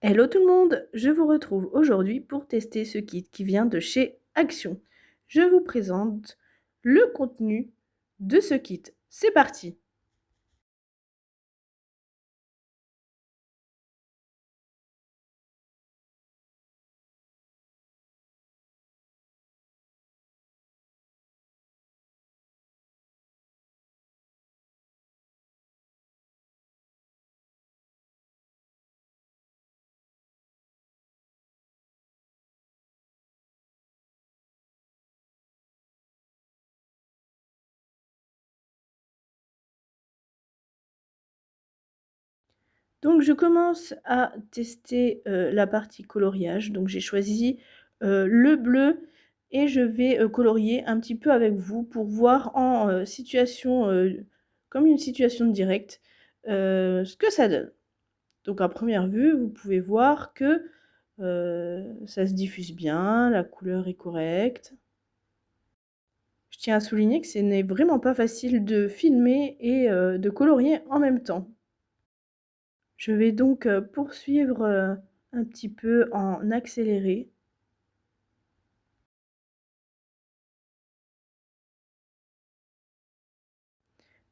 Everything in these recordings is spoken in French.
Hello tout le monde, je vous retrouve aujourd'hui pour tester ce kit qui vient de chez Action. Je vous présente le contenu de ce kit. C'est parti! Donc je commence à tester la partie coloriage. Donc j'ai choisi le bleu et je vais colorier un petit peu avec vous pour voir en situation, comme une situation directe, ce que ça donne. Donc à première vue, vous pouvez voir que ça se diffuse bien, la couleur est correcte. Je tiens à souligner que ce n'est vraiment pas facile de filmer et de colorier en même temps. Je vais donc poursuivre un petit peu en accéléré.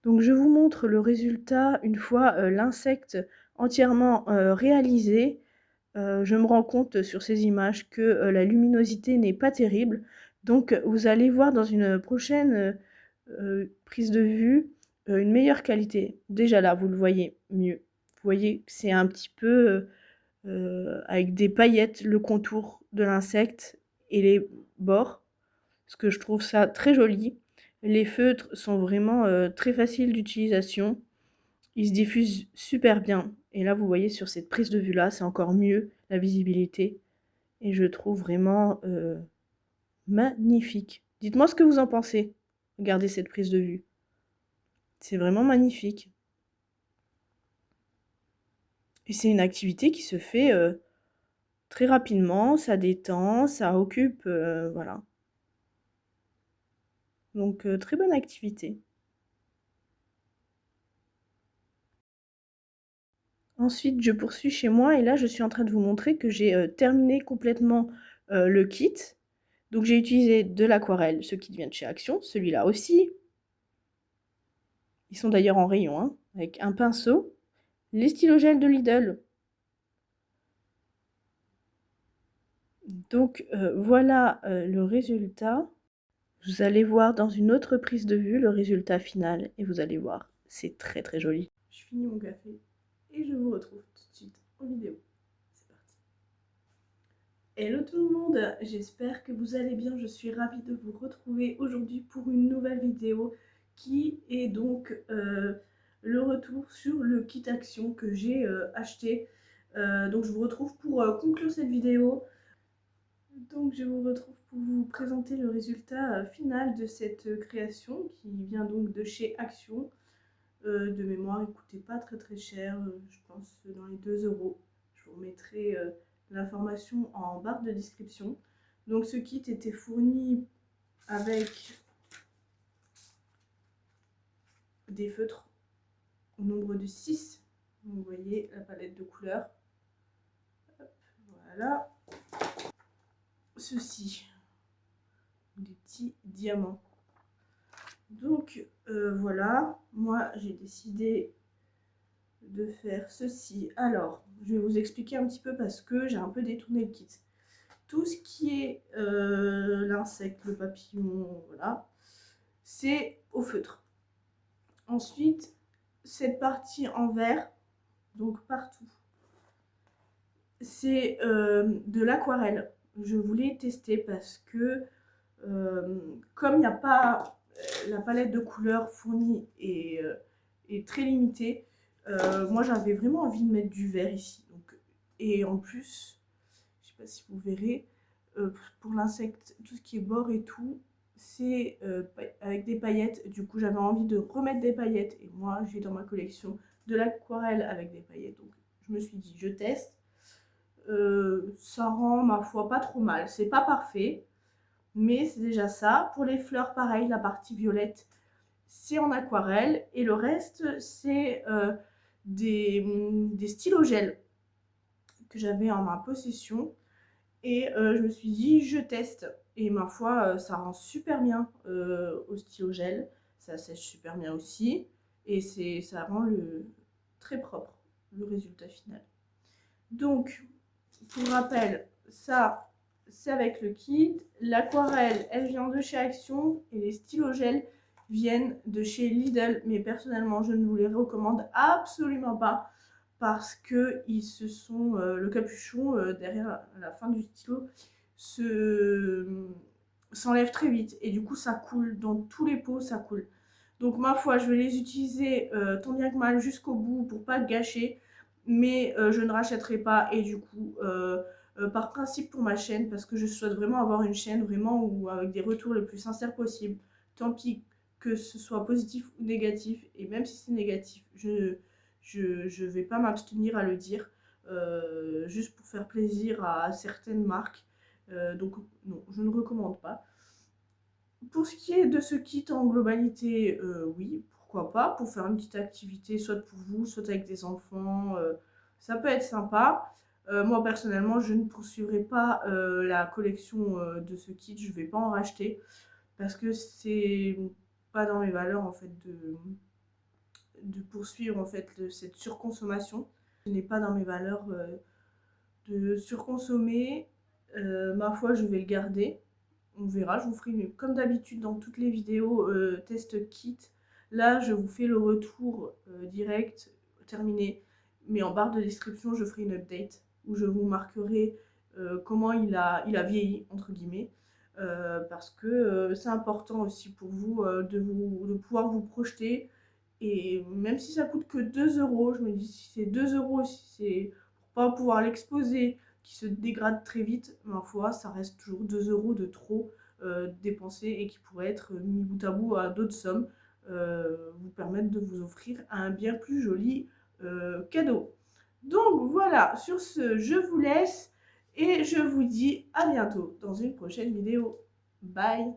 Donc je vous montre le résultat une fois l'insecte entièrement réalisé. Je me rends compte sur ces images que la luminosité n'est pas terrible. Donc vous allez voir dans une prochaine prise de vue une meilleure qualité. Déjà là, vous le voyez mieux. Vous voyez que c'est un petit peu avec des paillettes, le contour de l'insecte et les bords, parce que je trouve ça très joli. Les feutres sont vraiment très faciles d'utilisation. Ils se diffusent super bien. Et là, vous voyez sur cette prise de vue-là, c'est encore mieux la visibilité. Et je trouve vraiment magnifique. Dites-moi ce que vous en pensez. Regardez cette prise de vue. C'est vraiment magnifique. Et c'est une activité qui se fait très rapidement, ça détend, ça occupe, voilà. Donc très bonne activité. Ensuite, je poursuis chez moi et là, je suis en train de vous montrer que j'ai terminé complètement le kit. Donc j'ai utilisé de l'aquarelle, ce qui vient de chez Action, celui-là aussi. Ils sont d'ailleurs en rayon, hein, avec un pinceau. Les stylogels de Lidl. Donc voilà le résultat. Vous allez voir dans une autre prise de vue le résultat final et vous allez voir, c'est très très joli. Je finis mon café et je vous retrouve tout de suite en vidéo. C'est parti. Hello tout le monde, j'espère que vous allez bien. Je suis ravie de vous retrouver aujourd'hui pour une nouvelle vidéo qui est donc le retour sur le kit Action que j'ai acheté. Donc je vous retrouve pour conclure cette vidéo. Donc je vous retrouve pour vous présenter le résultat final de cette création qui vient donc de chez Action. De mémoire, il coûtait pas très très cher, je pense dans les 2 euros. Je vous remettrai l'information en barre de description. Donc ce kit était fourni avec des feutres au nombre de 6. Vous voyez la palette de couleurs. Hop, voilà. Ceci, des petits diamants. Donc voilà, moi j'ai décidé de faire ceci. Alors, je vais vous expliquer un petit peu parce que j'ai un peu détourné le kit. Tout ce qui est l'insecte, le papillon, voilà, c'est au feutre. Ensuite, cette partie en vert, donc partout, c'est de l'aquarelle. Je voulais tester parce que comme il n'y a pas la palette de couleurs fournie est très limitée, moi j'avais vraiment envie de mettre du vert ici. Donc, et en plus, je ne sais pas si vous verrez, pour l'insecte, tout ce qui est bord et tout, c'est avec des paillettes. Du coup, j'avais envie de remettre des paillettes. Et moi, j'ai dans ma collection de l'aquarelle avec des paillettes. Donc, je me suis dit, je teste. Ça rend, ma foi, pas trop mal. C'est pas parfait, mais c'est déjà ça. Pour les fleurs, pareil, la partie violette, c'est en aquarelle. Et le reste, c'est des stylogels que j'avais en ma possession. Et je me suis dit, je teste. Et ma foi, ça rend super bien au stylo gel. Ça sèche super bien aussi. Et ça rend très propre, le résultat final. Donc, pour rappel, ça, c'est avec le kit. L'aquarelle, elle vient de chez Action. Et les stylos gel viennent de chez Lidl. Mais personnellement, je ne vous les recommande absolument pas. Parce que le capuchon derrière la fin du stylo s'enlève très vite. Et du coup, ça coule. Dans tous les pots, ça coule. Donc, ma foi, je vais les utiliser tant bien que mal jusqu'au bout pour pas gâcher. Mais je ne rachèterai pas. Et du coup, par principe pour ma chaîne, parce que je souhaite vraiment avoir une chaîne vraiment où, avec des retours les plus sincères possibles. Tant pis que ce soit positif ou négatif. Et même si c'est négatif, je vais pas m'abstenir à le dire. Juste pour faire plaisir à certaines marques. Donc non, je ne recommande pas. Pour ce qui est de ce kit en globalité, oui, pourquoi pas, pour faire une petite activité, soit pour vous, soit avec des enfants, ça peut être sympa. Moi, personnellement, je ne poursuivrai pas la collection de ce kit, je ne vais pas en racheter, parce que c'est pas dans mes valeurs, en fait, de poursuivre, en fait, cette surconsommation. Ce n'est pas dans mes valeurs de surconsommer. Ma foi, je vais le garder. On verra, je vous ferai comme d'habitude dans toutes les vidéos test kit. Là, je vous fais le retour direct, terminé. Mais en barre de description, je ferai une update où je vous marquerai comment il a vieilli, entre guillemets. Parce que c'est important aussi pour vous, de pouvoir vous projeter. Et même si ça coûte que 2 euros, je me dis si c'est 2 euros, si c'est pour pas pouvoir l'exposer, qui se dégrade très vite, ma foi, ça reste toujours 2 euros de trop dépensés et qui pourraient être mis bout à bout à d'autres sommes, vous permettre de vous offrir un bien plus joli cadeau. Donc voilà, sur ce, je vous laisse et je vous dis à bientôt dans une prochaine vidéo. Bye!